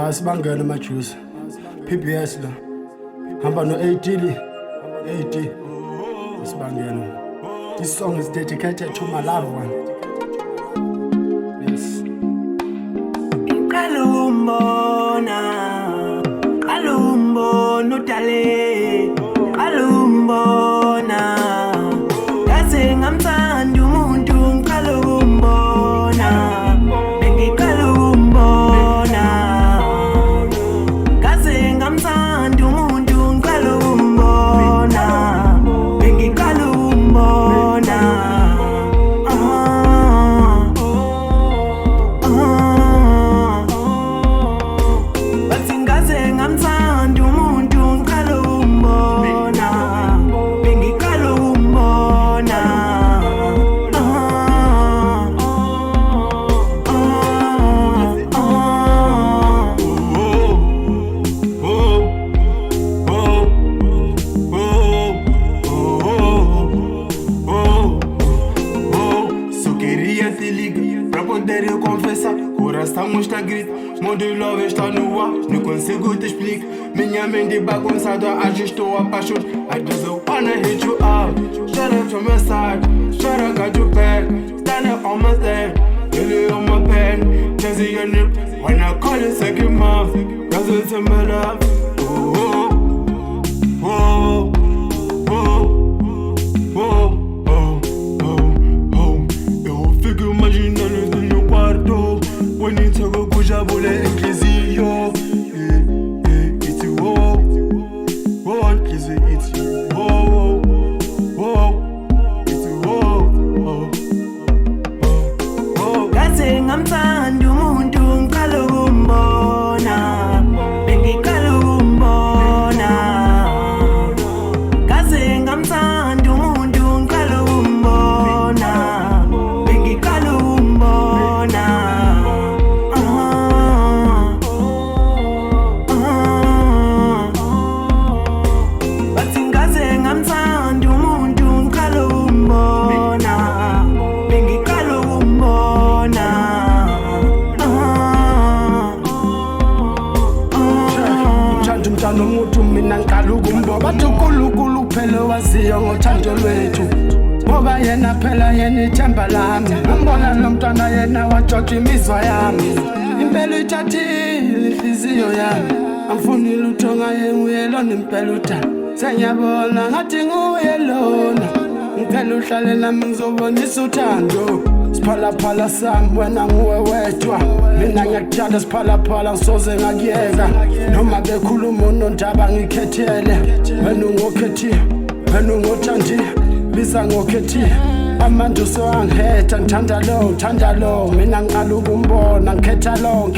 Asibangela amajuice PBS la hamba no 80 Asibangela. This song is dedicated to my loved one. Yes. Kalumbona dale kalumbona kaze ngamthanda umuntu kalumbona bengikalumbona kaze ngamthanda umuntu kalumbona bengikalumbona bazingaze ngamthanda umuntu kalumbona bengikalumbona Só queria te ligar pra poder eu confessar. Coração está grito, mundo love está no ar. Não consigo te explicar. Minha mente bagunçada, hoje estou apaixonado. I just wanna hit you up. Shout out to my side, shout out got you back. Standing on my stand, really on my pen. Chasing your nip, when I call you second mom. Doesn't tell me love. Eu fico imaginando no meu quarto. Bonito que cuja bolha inquisio. It's you, it's you, it's you, kaze ngamthanda umuntu kalumbona bengikalumbona kaze ngamthanda umuntu kalumbona bengikalumbona bazingaze ngamthanda umuntu kalumbona bengikalumbona Uthanda umntana omuthi mina ngiqala ukumbo bathi uNkulunkulu kuphela waziyo ngothando lwethu ngoba yena phela yena ithemba lami ngibona lo mntwana yena wajoja imizwa yami impela ithathile inhliziyo yami angifuni lutho ngaye nguye lona impela uthando sengiyabona ngathi nguye lona ngicela uhlale nami ngizobonisa uthando siphalaphala sami wena nguwe wedwa mina ngiyakuthanda siphalaphala ngisoze ngakuyeka noma bekhuluma unondaba ngikhethele wena ungokhethiwe wena ungothandiwe bisa ngokhethiwe amanje usewangihetha ngithanda lo mina ngiqala ukumbona ngikhetha lo